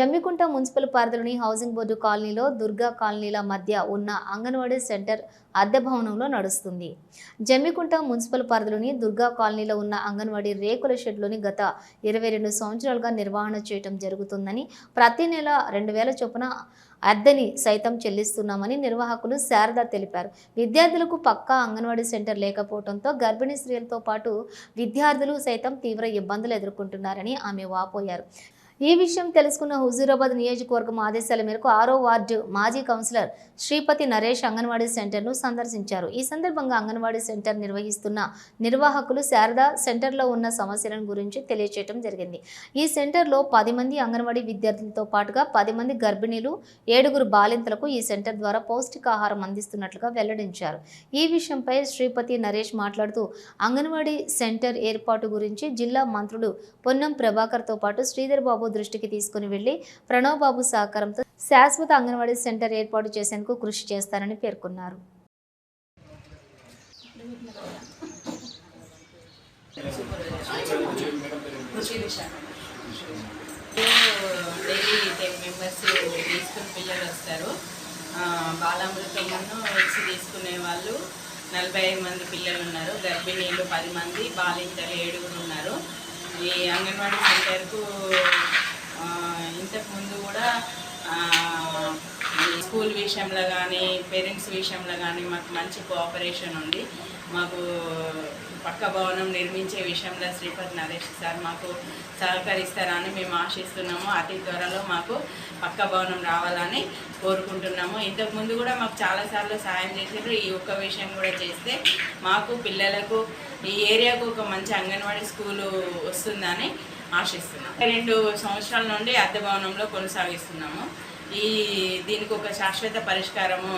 Jammikunta municipal పరిధిలోని housing board కాలనీలో దుర్గా కాలనీల మధ్య ఉన్న అంగన్వాడీ సెంటర్ అద్దె భవనంలో నడుస్తుంది. జమ్మికుంట మున్సిపల్ పరిధిలోని దుర్గా కాలనీలో ఉన్న అంగన్వాడీ రేకుల షెడ్లోని గత 22 సంవత్సరాలుగా నిర్వహణ చేయడం జరుగుతుందని, ప్రతి నెల 2000 చొప్పున అద్దెని సైతం చెల్లిస్తున్నామని నిర్వాహకులు శారద తెలిపారు. విద్యార్థులకు పక్కా అంగన్వాడీ సెంటర్ లేకపోవడంతో గర్భిణీ స్త్రీలతో పాటు విద్యార్థులు సైతం తీవ్ర ఇబ్బందులు ఎదుర్కొంటున్నారని ఆమె వాపోయారు. ఈ విషయం తెలుసుకున్న హుజూరాబాద్ నియోజకవర్గం ఆదేశాల మేరకు 6వ వార్డు మాజీ కౌన్సిలర్ శ్రీపతి నరేష్ అంగన్వాడీ సెంటర్ను సందర్శించారు. ఈ సందర్భంగా అంగన్వాడీ సెంటర్ నిర్వహిస్తున్న నిర్వాహకులు శారద సెంటర్లో ఉన్న సమస్యలను గురించి తెలియజేయడం జరిగింది. ఈ సెంటర్లో 10 మంది అంగన్వాడీ విద్యార్థులతో పాటుగా 10 మంది గర్భిణీలు, 7 బాలింతలకు ఈ సెంటర్ ద్వారా పౌష్టికాహారం అందిస్తున్నట్లుగా వెల్లడించారు. ఈ విషయంపై శ్రీపతి నరేష్ మాట్లాడుతూ అంగన్వాడీ సెంటర్ ఏర్పాటు గురించి జిల్లా మంత్రులు పొన్నం ప్రభాకర్తో పాటు శ్రీధర్ బాబు దృష్టికి తీసుకుని వెళ్లి ప్రణవ్ బాబు సహకారంతో శాశ్వత అంగన్వాడీ సెంటర్ ఏర్పాటు చేసేందుకు కృషి చేస్తారని పేర్కొన్నారు. బాలామృతమును ఎక్స్ తీసుకునే వాళ్ళు 45 మంది పిల్లలు ఉన్నారు. గర్భిణీలు 10 మంది, బాలింతలు 7 ఉన్నారు. ఈ అంగన్వాడీ సెంటర్కు ఇంతకుముందు కూడా స్కూల్ విషయంలో కానీ పేరెంట్స్ విషయంలో కానీ మాకు మంచి కోఆపరేషన్ ఉంది. మాకు పక్క భవనం నిర్మించే విషయంలో శ్రీపతి నరేష్ సార్ మాకు సహకరిస్తారని మేము ఆశిస్తున్నాము. అతి త్వరలో మాకు పక్క భవనం రావాలని కోరుకుంటున్నాము. ఇంతకుముందు కూడా మాకు చాలాసార్లు సాయం చేశారు. ఈ ఒక్క విషయం కూడా చేస్తే మాకు పిల్లలకు ఈ ఏరియాకు ఒక మంచి అంగన్వాడీ స్కూలు వస్తుందని ఆశిస్తున్నాం. 2 సంవత్సరాల నుండి అద్దె భవనంలో కొనసాగిస్తున్నాము. దీనికి ఒక శాశ్వత పరిష్కారము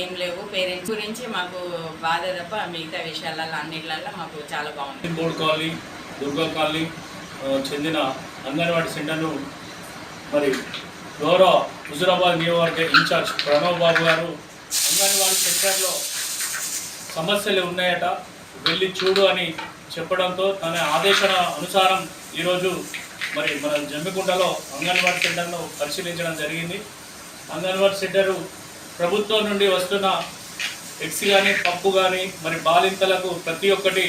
ఏం లేవు. పేరెంట్స్ గురించి మాకు బాధ తప్ప మిగతా విషయాలలో అన్నిట్లలో మాకు చాలా బాగుంది. బోర్డు కాలనీ, దుర్గా కాలనీ చెందిన అంగన్వాడీ సెంటర్ను మరి గౌరవ హుజూరాబాద్ నియోజకవర్గ ఇన్ఛార్జ్ ప్రణవ్ బాబు గారు అంగన్వాడీ సెంటర్లో సమస్యలు ఉన్నాయట, వెళ్ళి చూడు అని చెప్పడంతో తన ఆదేశన అనుసారం ఈరోజు మరి మన జమ్మికుంటలో అంగన్వాడీ సెంటర్ను పరిశీలించడం జరిగింది. అంగన్వాడీ సెంటరు ప్రభుత్వం నుండి వస్తున్న ఎగ్స్ కానీ పప్పు కానీ మరి బాలింతలకు ప్రతి ఒక్కటి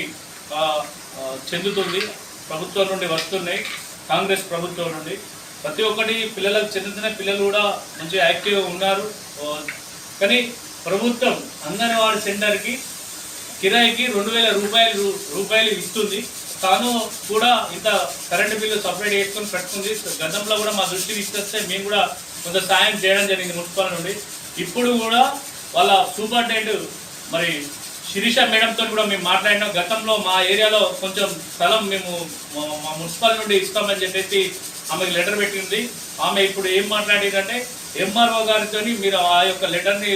చెందుతుంది. ప్రభుత్వం నుండి వస్తున్నాయి, కాంగ్రెస్ ప్రభుత్వం నుండి ప్రతి ఒక్కటి పిల్లలకు చెందుతున్న పిల్లలు కూడా మంచి యాక్టివ్గా ఉన్నారు. కానీ ప్రభుత్వం అంగన్వాడీ సెంటర్కి కిరాయికి 2000 రూపాయలు ఇస్తుంది. తాను కూడా ఇంత కరెంటు బిల్లు సపరేట్ చేసుకొని పెట్టుకుంది. గతంలో కూడా మా దృష్టికి తీసుకొస్తే మేము కూడా కొంత సాయం చేయడం జరిగింది మున్సిపల్ నుండి. ఇప్పుడు కూడా వాళ్ళ సూపరింటెండెంట్ మరి శిరీష మేడంతో కూడా మేము మాట్లాడినాం. గతంలో మా ఏరియాలో కొంచెం స్థలం మేము మా మున్సిపల్ నుండి ఇస్తామని చెప్పేసి ఆమెకు లెటర్ పెట్టింది. ఆమె ఇప్పుడు ఏం మాట్లాడిందంటే ఎంఆర్ఓ గారితో మీరు ఆ యొక్క లెటర్ని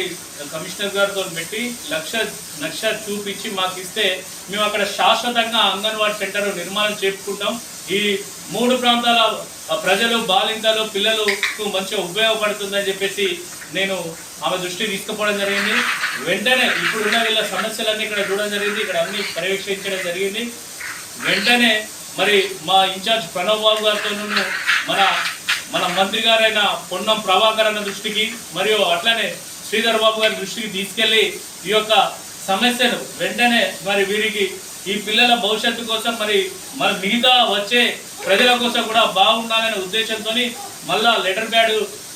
కమిషనర్ గారితో పెట్టి లక్ష చూపించి మాకు ఇస్తే మేము అక్కడ శాశ్వతంగా అంగన్వాడీ సెంటర్ నిర్మాణం చేసుకుంటాం. ఈ 3 ప్రాంతాల ప్రజలు, బాలింతలు, పిల్లలకు మంచిగా ఉపయోగపడుతుందని చెప్పేసి నేను ఆమె దృష్టికి తీసుకుపోవడం జరిగింది. వెంటనే ఇప్పుడున్న వీళ్ళ సమస్యలన్నీ ఇక్కడ చూడడం జరిగింది, ఇక్కడ అన్ని పర్యవేక్షించడం జరిగింది. వెంటనే మరి మా ఇన్ఛార్జ్ ప్రణవ్ బాబు గారితో మన మంత్రి గారైన పొన్నం ప్రభాకర్ అన్న దృష్టికి మరియు అట్లనే శ్రీధర్ బాబు గారి దృష్టికి తీసుకెళ్లి ఈ యొక్క సమస్యను వెంటనే మరి వీరికి ఈ పిల్లల భవిష్యత్తు కోసం మరి మిగతా వచ్చే ప్రజల కోసం కూడా బాగుండాలనే ఉద్దేశంతో మళ్ళా లెటర్ ప్యాడ్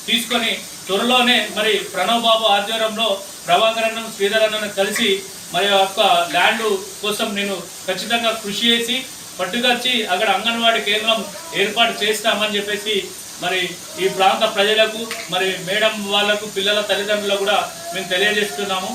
తీసుకొని త్వరలోనే మరి ప్రణవ్ బాబు ఆధ్వర్యంలో ప్రభాకర్ అన్న, శ్రీధర్ అన్నను కలిసి మరి యొక్క ల్యాండ్ కోసం నేను ఖచ్చితంగా కృషి చేసి పట్టుకొచ్చి అక్కడ అంగన్వాడీ కేంద్రం ఏర్పాటు చేస్తామని చెప్పేసి మరి ఈ ప్రాంత ప్రజలకు, మరి మేడం వాళ్లకు, పిల్లల తల్లిదండ్రులకు కూడా మేము తెలియజేస్తున్నాము.